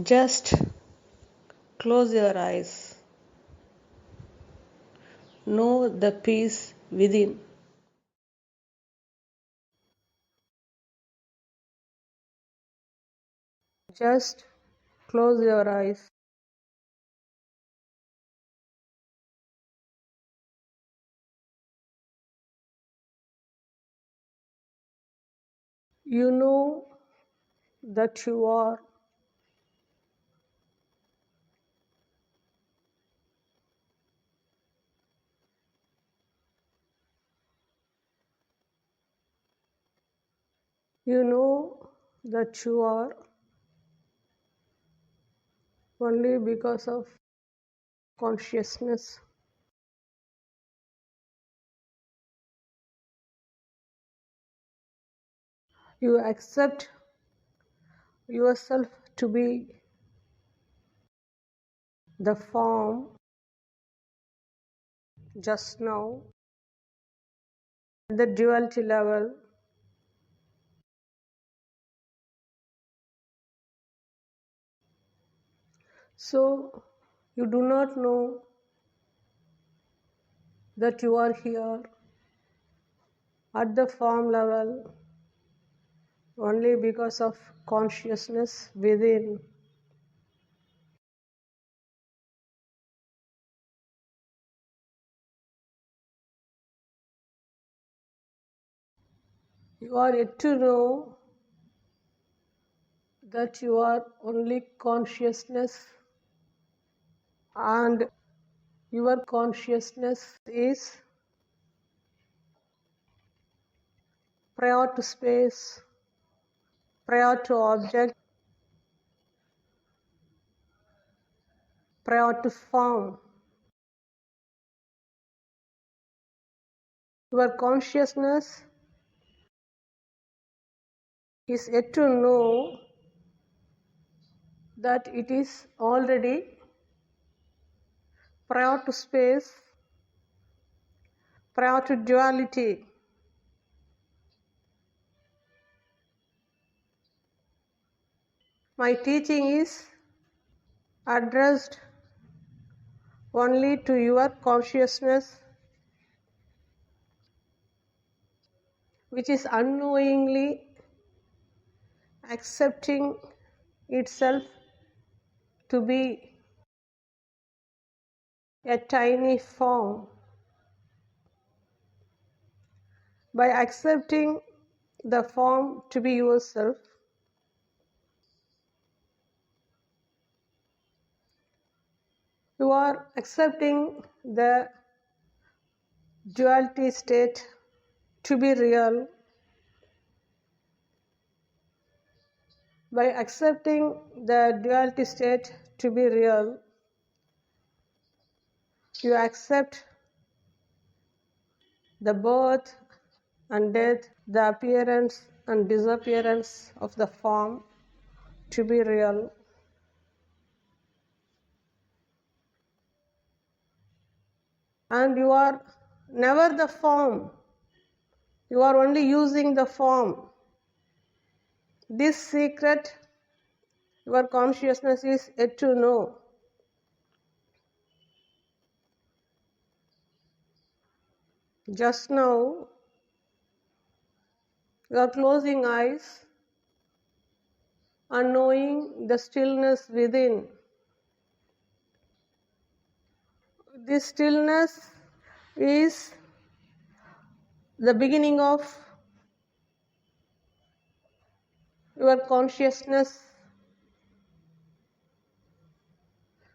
Just close your eyes. Know the peace within. Just close your eyes. You know that you are. You know that you are only because of consciousness. You accept yourself to be the form just now, the duality level. So you do not know that you are here at the form level only because of consciousness within. You are yet to know that you are only consciousness, and your consciousness is prior to space, prior to object, prior to form. Your consciousness is yet to know that it is already prior to space, prior to duality. My teaching is addressed only to your consciousness, which is unknowingly accepting itself to be a tiny form. By accepting the form to be yourself, you are accepting the duality state to be real. By accepting the duality state to be real, you accept the birth and death, the appearance and disappearance of the form to be real. And you are never the form. You are only using the form. This secret your consciousness is yet to know. Just now, you are closing eyes and knowing the stillness within. This stillness is the beginning of your consciousness.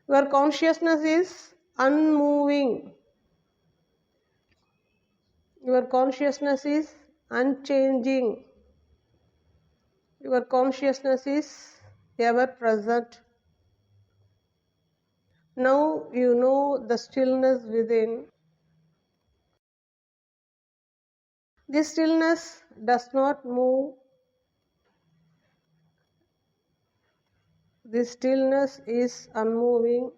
Your consciousness is unmoving. Your consciousness is unchanging. Your consciousness is ever present. Now you know the stillness within. This stillness does not move. This stillness is unmoving.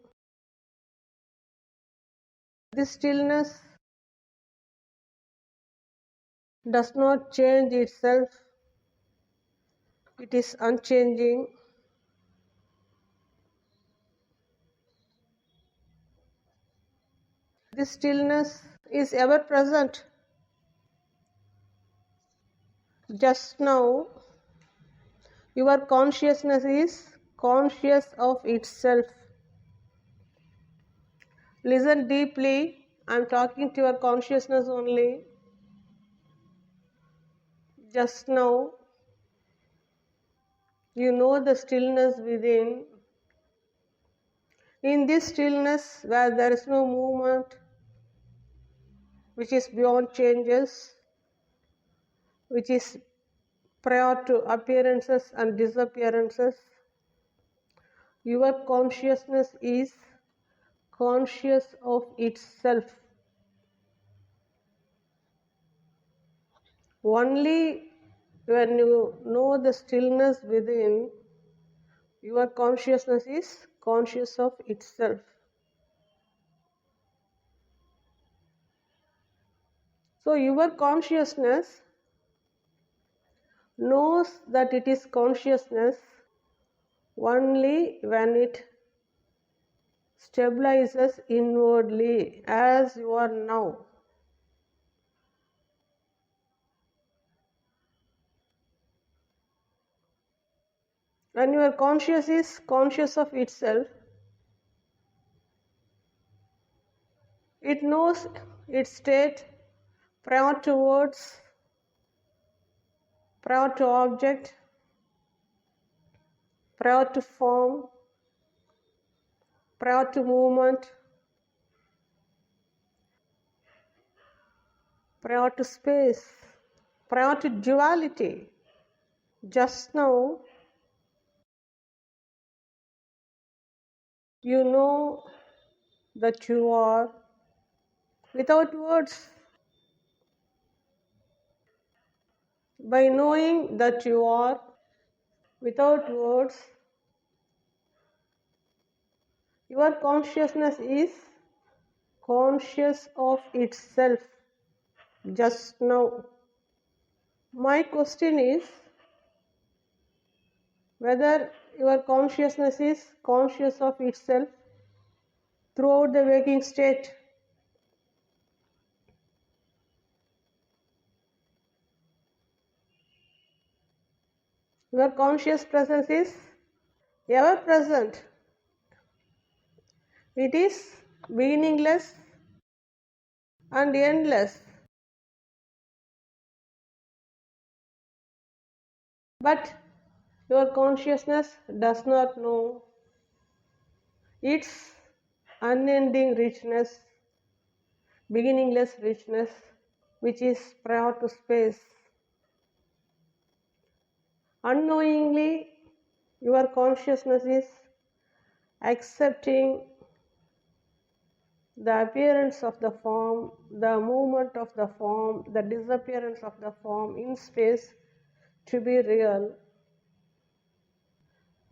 This stillness does not change itself. It is unchanging. This stillness is ever present. Just now, your consciousness is conscious of itself. Listen deeply. I am talking to your consciousness only. Just now, you know the stillness within. In this stillness, where there is no movement, which is beyond changes, which is prior to appearances and disappearances, your consciousness is conscious of itself. Only when you know the stillness within, your consciousness is conscious of itself. So your consciousness knows that it is consciousness only when it stabilizes inwardly, as you are now. When your conscious is conscious of itself, it knows its state prior to words, prior to object, prior to form, prior to movement, prior to space, prior to duality. Just now, you know that you are without words. By knowing that you are without words, your consciousness is conscious of itself just now. My question is whether your consciousness is conscious of itself throughout the waking state. Your conscious presence is ever present. It is beginningless and endless. But your consciousness does not know its unending richness, beginningless richness, which is prior to space. Unknowingly, your consciousness is accepting the appearance of the form, the movement of the form, the disappearance of the form in space to be real,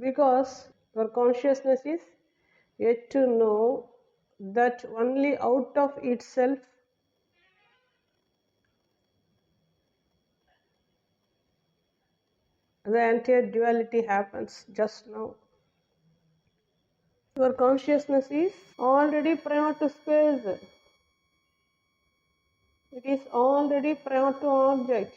because your consciousness is yet to know that only out of itself the entire duality happens just now. Your consciousness is already prior to space. It is already prior to object.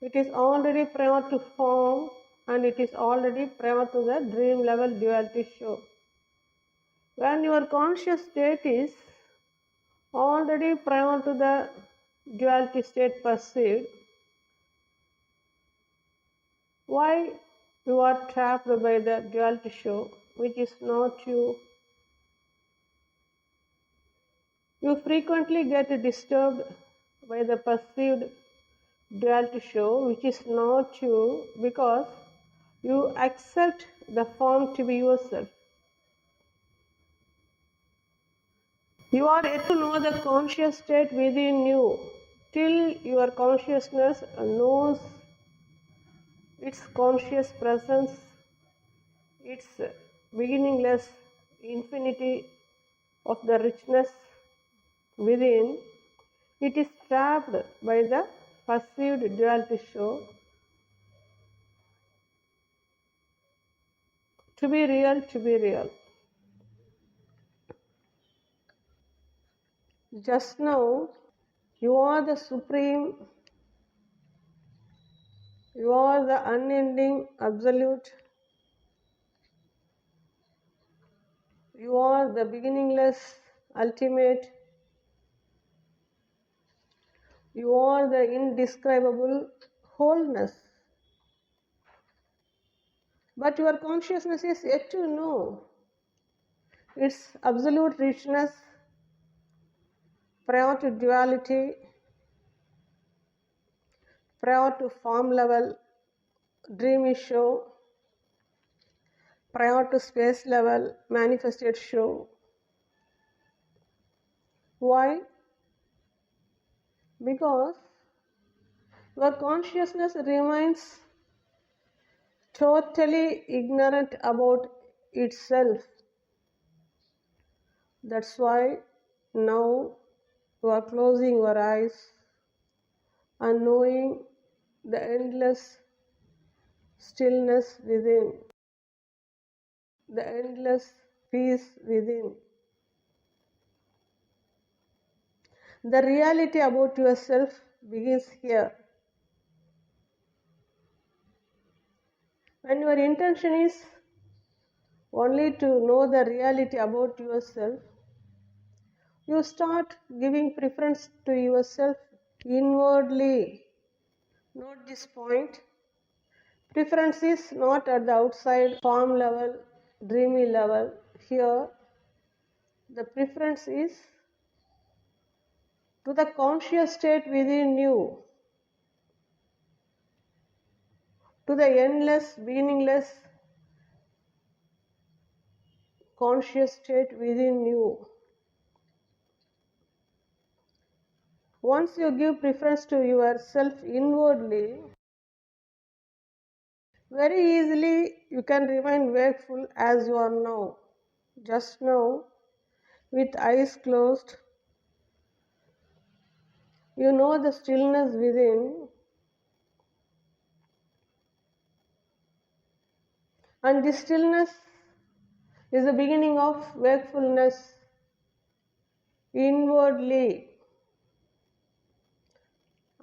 It is already prior to form, and it is already prior to the dream level duality show. When your conscious state is already prior to the duality state perceived, why you are trapped by the duality show, which is not you? You frequently get disturbed by the perceived duality show, which is not you, because you accept the form to be yourself. You are yet to know the conscious state within you. Till your consciousness knows its conscious presence, its beginningless infinity of the richness within, it is trapped by the perceived duality show to be real, to be real. Just now, you are the supreme, you are the unending absolute, you are the beginningless ultimate, you are the indescribable wholeness. But your consciousness is yet to know its absolute richness prior to duality, prior to form level dreamy show, prior to space level manifested show. Why? Because your consciousness remains totally ignorant about itself. That's why now you are closing your eyes and knowing the endless stillness within, the endless peace within. The reality about yourself begins here. When your intention is only to know the reality about yourself, you start giving preference to yourself inwardly. Note this point. Preference is not at the outside form level, dreamy level. Here, the preference is to the conscious state within you, to the endless, beginningless conscious state within you. Once you give preference to yourself inwardly, very easily you can remain wakeful as you are now. Just now, with eyes closed, you know the stillness within, and this stillness is the beginning of wakefulness inwardly.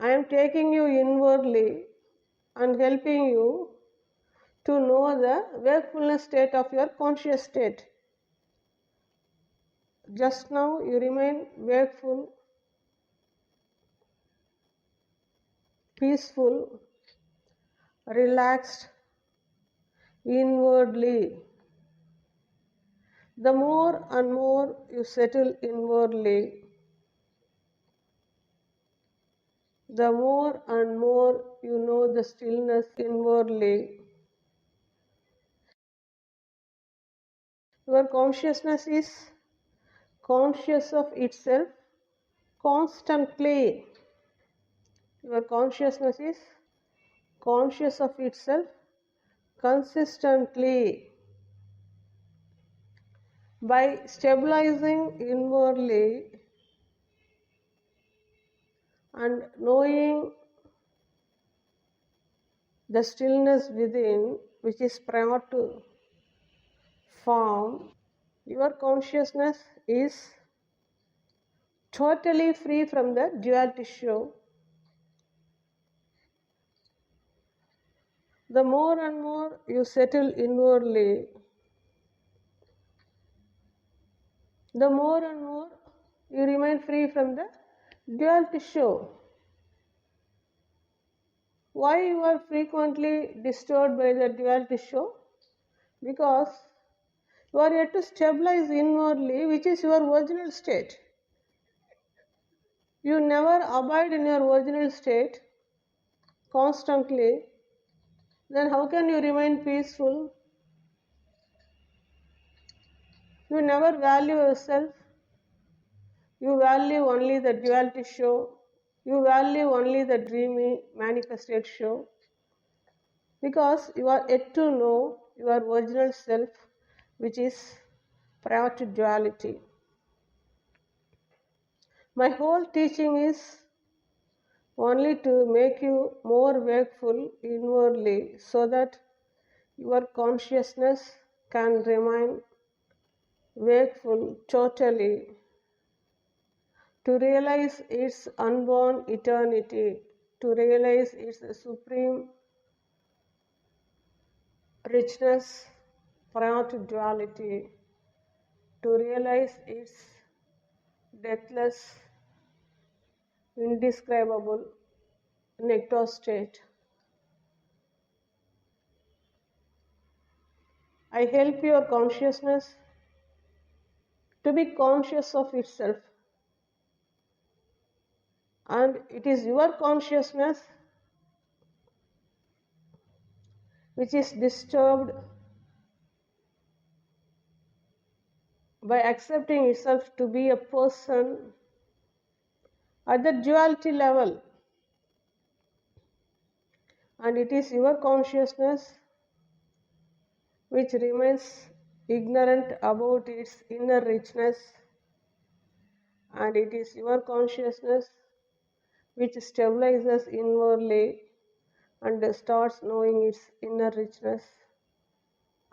I am taking you inwardly and helping you to know the wakefulness state of your conscious state. Just now you remain wakeful, peaceful, relaxed inwardly. The more and more you settle inwardly, the more and more you know the stillness inwardly. Your consciousness is conscious of itself constantly. Your consciousness is conscious of itself consistently. By stabilizing inwardly and knowing the stillness within, which is prior to form, your consciousness is totally free from the duality show. The more and more you settle inwardly, the more and more you remain free from the duality show. Why you are frequently disturbed by the duality show? Because you are yet to stabilize inwardly, which is your original state. You never abide in your original state constantly. Then how can you remain peaceful? You never value yourself. You value only the duality show. You value only the dreamy manifested show. Because you are yet to know your original self, which is prior to duality. My whole teaching is only to make you more wakeful inwardly so that your consciousness can remain wakeful totally to realize its unborn eternity, to realize its supreme richness prior to duality, to realize its deathless, indescribable nectar state. I help your consciousness to be conscious of itself, and it is your consciousness which is disturbed by accepting itself to be a person at the duality level, and it is your consciousness which remains ignorant about its inner richness, and it is your consciousness which stabilizes inwardly and starts knowing its inner richness,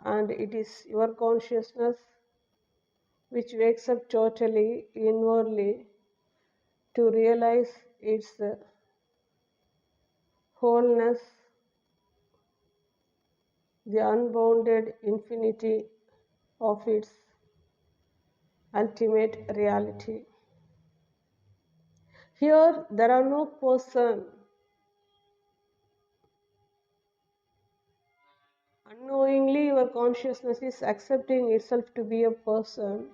and it is your consciousness which wakes up totally inwardly to realize its wholeness, the unbounded infinity of its ultimate reality. Here there are no person. Unknowingly your consciousness is accepting itself to be a person.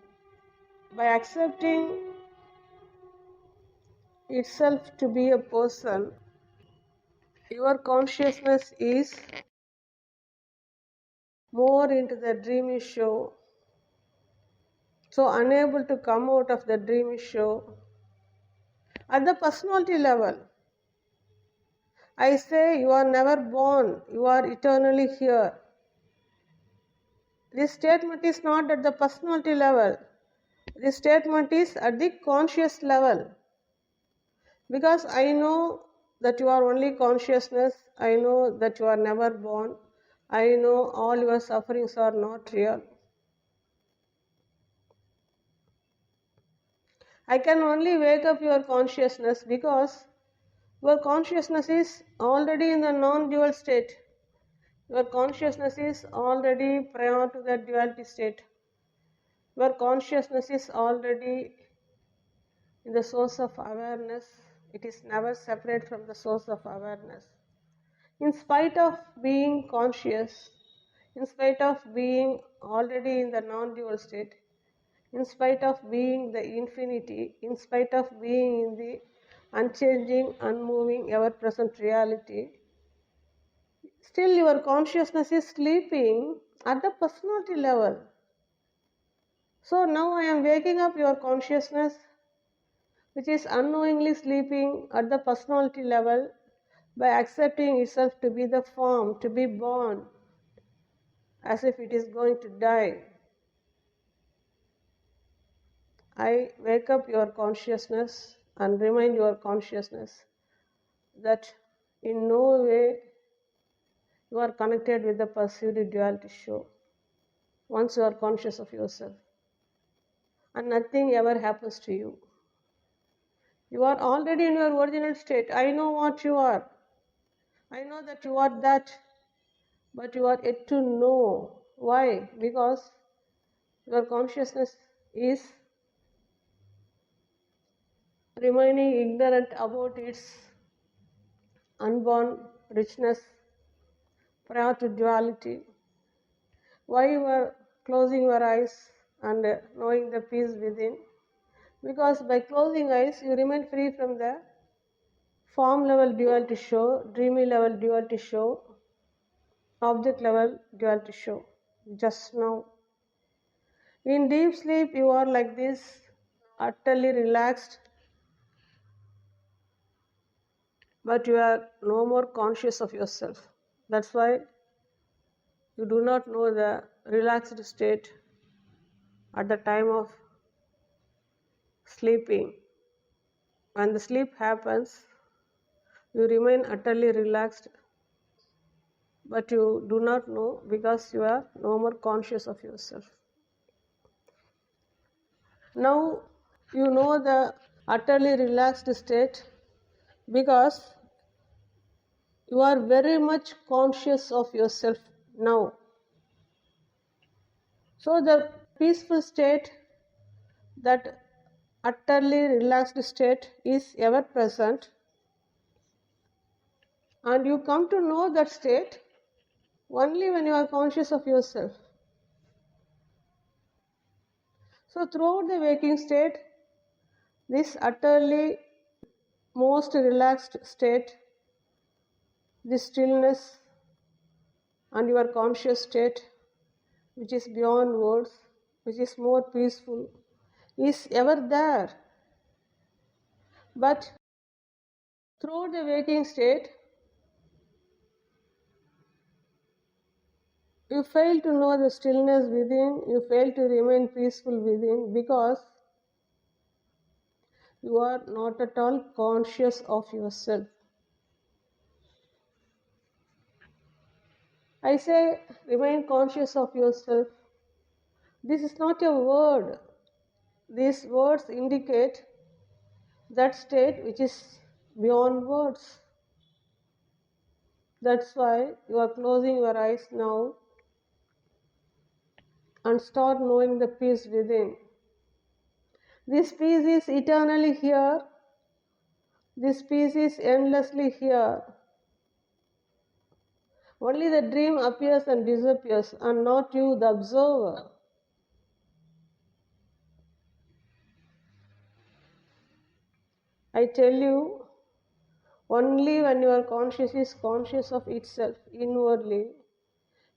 By accepting itself to be a person, your consciousness is more into the dreamy show, so unable to come out of the dreamy show. At the personality level, I say you are never born, you are eternally here. This statement is not at the personality level. This statement is at the conscious level. Because I know that you are only consciousness, I know that you are never born, I know all your sufferings are not real. I can only wake up your consciousness because your consciousness is already in the non-dual state. Your consciousness is already prior to the duality state. Your consciousness is already in the source of awareness. It is never separate from the source of awareness. In spite of being conscious, in spite of being already in the non-dual state, in spite of being the infinity, in spite of being in the unchanging, unmoving, ever-present reality, still your consciousness is sleeping at the personality level. So now I am waking up your consciousness, which is unknowingly sleeping at the personality level, by accepting itself to be the form, to be born, as if it is going to die. I wake up your consciousness and remind your consciousness that in no way you are connected with the perceived duality show once you are conscious of yourself, and nothing ever happens to you. You are already in your original state. I know what you are. I know that you are that, but you are yet to know. Why? Because your consciousness is remaining ignorant about its unborn richness prior to duality. Why you are closing your eyes and knowing the peace within? Because by closing eyes, you remain free from the form level duality show, dreamy level duality show, object level duality show. Just now. In deep sleep, you are like this, utterly relaxed, but you are no more conscious of yourself. That's why you do not know the relaxed state at the time of sleeping. When the sleep happens, you remain utterly relaxed, but you do not know because you are no more conscious of yourself. Now you know the utterly relaxed state, because you are very much conscious of yourself now. So the peaceful state, that utterly relaxed state, is ever present, and you come to know that state only when you are conscious of yourself. So throughout the waking state, this utterly most relaxed state, this stillness and your conscious state, which is beyond words, which is more peaceful, is ever there. But throughout the waking state, you fail to know the stillness within, you fail to remain peaceful within, because you are not at all conscious of yourself. I say, remain conscious of yourself. This is not a word. These words indicate that state which is beyond words. That's why you are closing your eyes now and start knowing the peace within. This peace is eternally here. This peace is endlessly here. Only the dream appears and disappears, and not you, the observer. I tell you, only when your conscious is conscious of itself inwardly,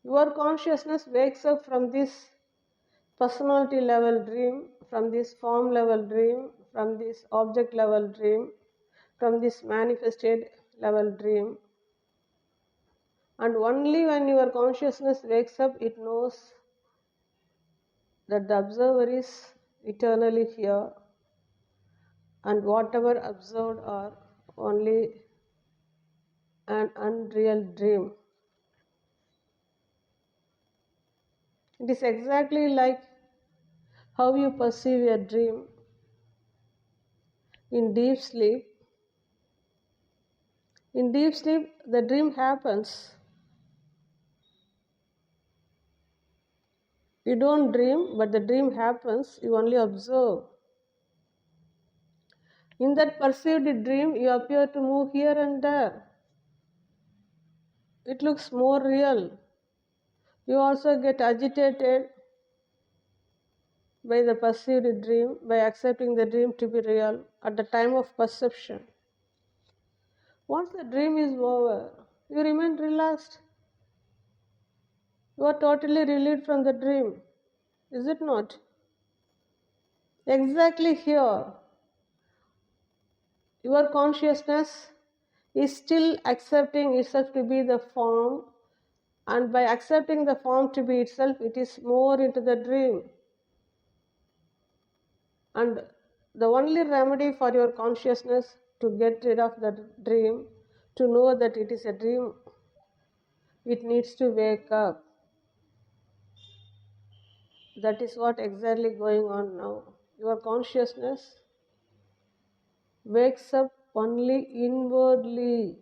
your consciousness wakes up from this personality level dream, from this form level dream, from this object level dream, from this manifested level dream. And only when your consciousness wakes up, it knows that the observer is eternally here, and whatever observed are only an unreal dream. It is exactly like how you perceive a dream. In deep sleep, the dream happens. You don't dream, but the dream happens, you only observe. In that perceived dream, you appear to move here and there. It looks more real. You also get agitated by the perceived dream, by accepting the dream to be real at the time of perception. Once the dream is over, you remain relaxed. You are totally relieved from the dream, is it not? Exactly here, your consciousness is still accepting itself to be the form, and by accepting the form to be itself, it is more into the dream. And the only remedy for your consciousness to get rid of the dream, to know that it is a dream, it needs to wake up. That is what exactly going on now. Your consciousness wakes up only inwardly,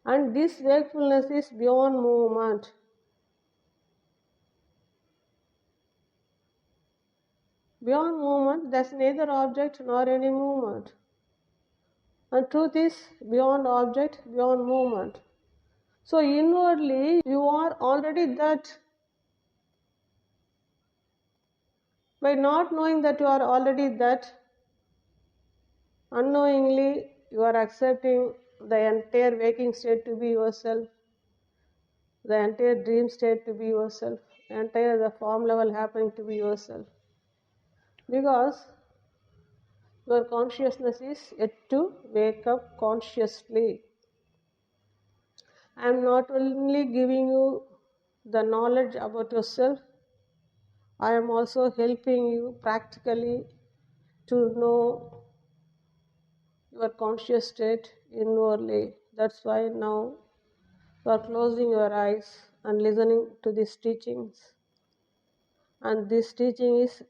and this wakefulness is beyond movement. Beyond movement, there is neither object nor any movement. And truth is beyond object, beyond movement. So inwardly, you are already that. By not knowing that you are already that, unknowingly you are accepting the entire waking state to be yourself, the entire dream state to be yourself, entire the form level happening to be yourself. Because your consciousness is yet to wake up consciously. I am not only giving you the knowledge about yourself, I am also helping you practically to know your conscious state inwardly. That's why now you are closing your eyes and listening to these teachings. And this teaching is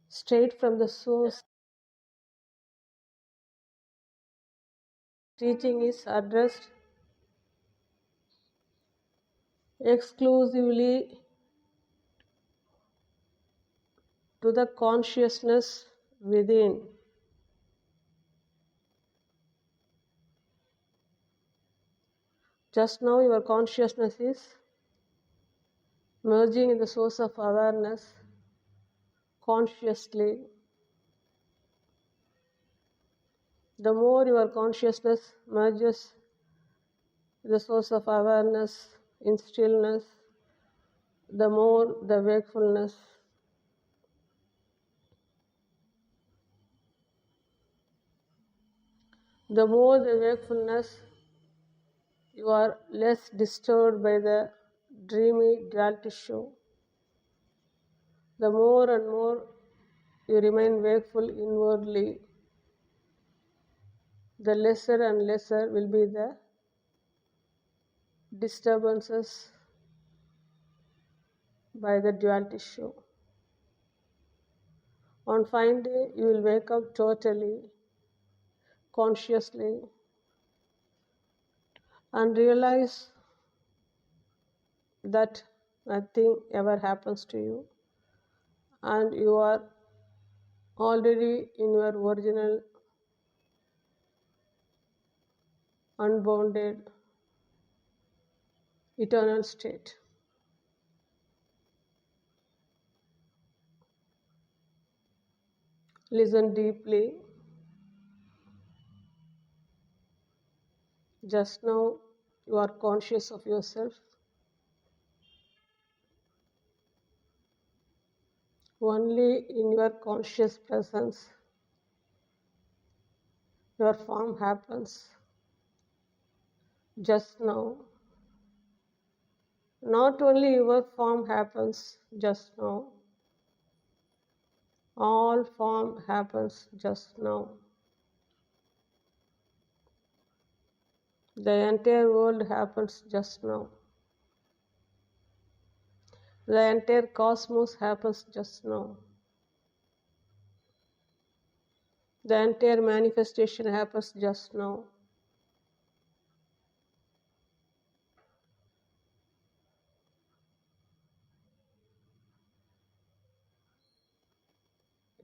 straight from the source. teaching is addressed exclusively to the consciousness within. Just now, your consciousness is merging in the source of awareness consciously. The more your consciousness merges in the source of awareness in stillness, the more the wakefulness. The more the wakefulness, you are less disturbed by the dreamy duality show. The more and more you remain wakeful inwardly, the lesser and lesser will be the disturbances by the duality show. On fine day, you will wake up totally, consciously, and realize that nothing ever happens to you, and you are already in your original unbounded eternal state. Listen deeply. Just now you are conscious of yourself. Only in your conscious presence your form happens. Just now. Not only your form happens just now, all form happens just now. The entire world happens just now. The entire cosmos happens just now. The entire manifestation happens just now.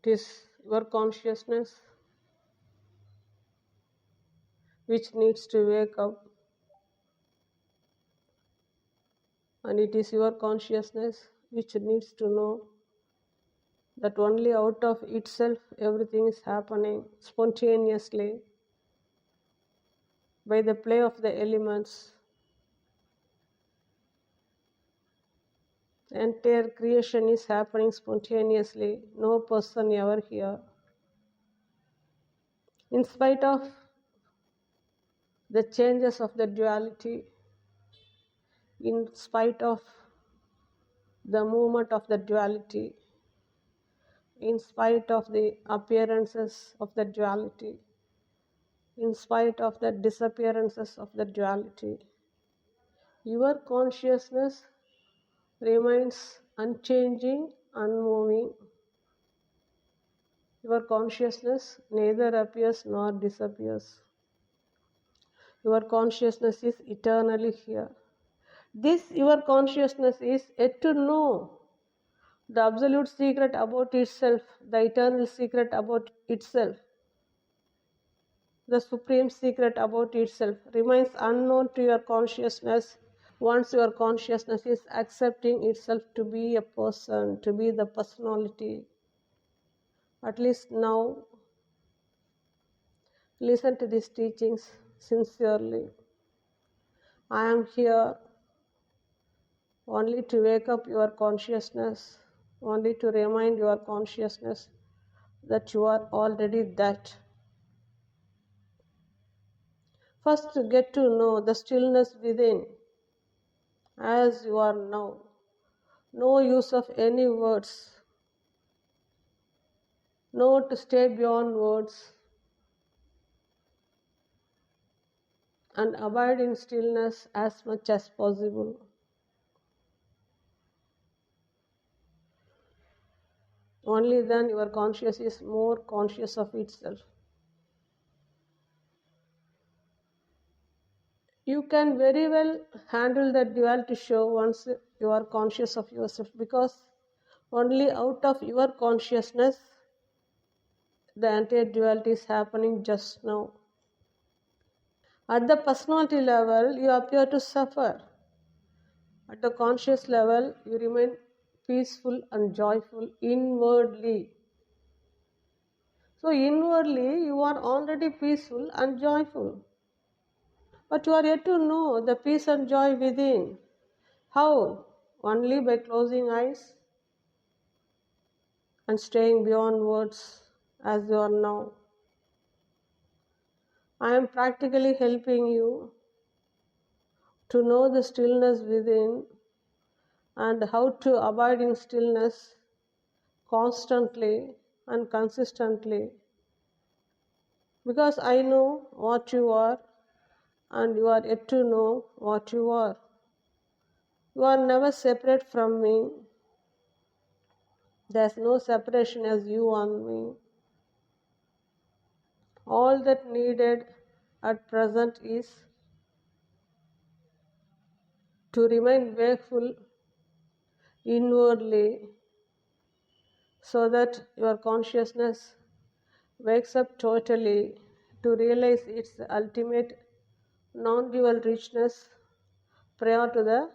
It is your consciousness which needs to wake up, and it is your consciousness which needs to know that only out of itself everything is happening spontaneously by the play of the elements. The entire creation is happening spontaneously, no person ever here. In spite of the changes of the duality, in spite of the movement of the duality, in spite of the appearances of the duality, in spite of the disappearances of the duality, your consciousness remains unchanging, unmoving. Your consciousness neither appears nor disappears. Your consciousness is eternally here. This your consciousness is yet to know the absolute secret about itself, the eternal secret about itself. The supreme secret about itself remains unknown to your consciousness once your consciousness is accepting itself to be a person, to be the personality. At least now, listen to these teachings sincerely. I am here only to wake up your consciousness, only to remind your consciousness that you are already that. First, get to know the stillness within as you are now. No use of any words. No to stay beyond words and abide in stillness as much as possible. Only then your conscious is more conscious of itself. You can very well handle the duality show once you are conscious of yourself, because only out of your consciousness the entire duality is happening just now. At the personality level, you appear to suffer. At the conscious level, you remain peaceful and joyful inwardly. So, inwardly, you are already peaceful and joyful. But you are yet to know the peace and joy within. How? Only by closing eyes and staying beyond words as you are now. I am practically helping you to know the stillness within and how to abide in stillness constantly and consistently, because I know what you are and you are yet to know what you are. You are never separate from me. There is no separation as you and me. All that needed at present is to remain wakeful inwardly, so that your consciousness wakes up totally to realize its ultimate non-dual richness prior to the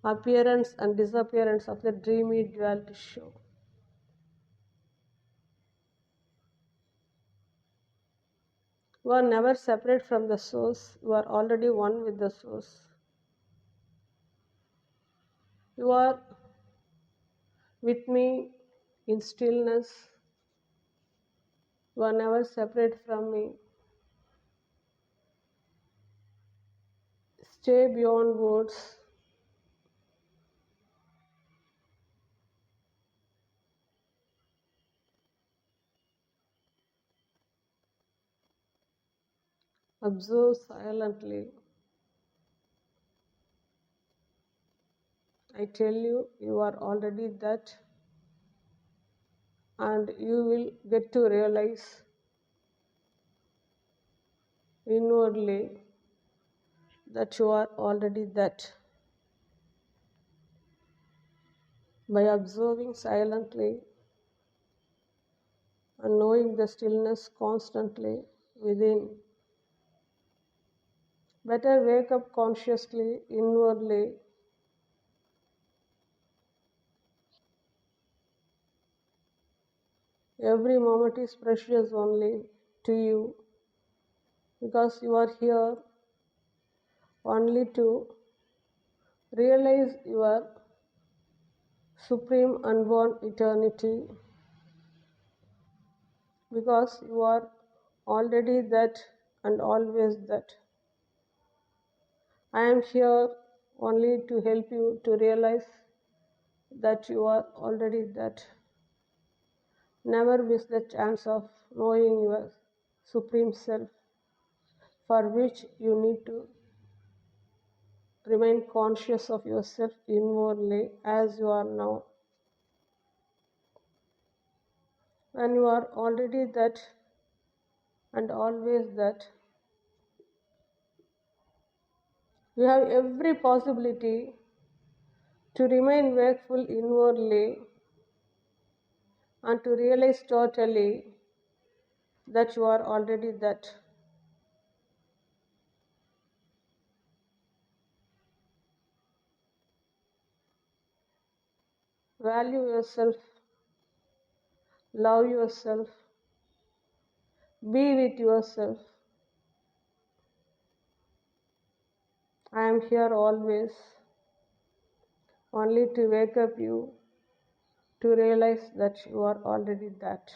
appearance and disappearance of the dreamy duality show. You are never separate from the source. You are already one with the source. You are with me in stillness. You are never separate from me. Stay beyond words. Observe silently. I tell you, you are already that, and you will get to realize inwardly that you are already that. By observing silently and knowing the stillness constantly within, better wake up consciously inwardly. Every moment is precious only to you, because you are here only to realize your supreme unborn eternity, because you are already that and always that. I am here only to help you to realize that you are already that. Never miss the chance of knowing your supreme self, for which you need to remain conscious of yourself inwardly as you are now. When you are already that and always that, you have every possibility to remain wakeful inwardly and to realize totally that you are already that. Value yourself, love yourself, be with yourself. I am here always only to wake up you to realize that you are already that.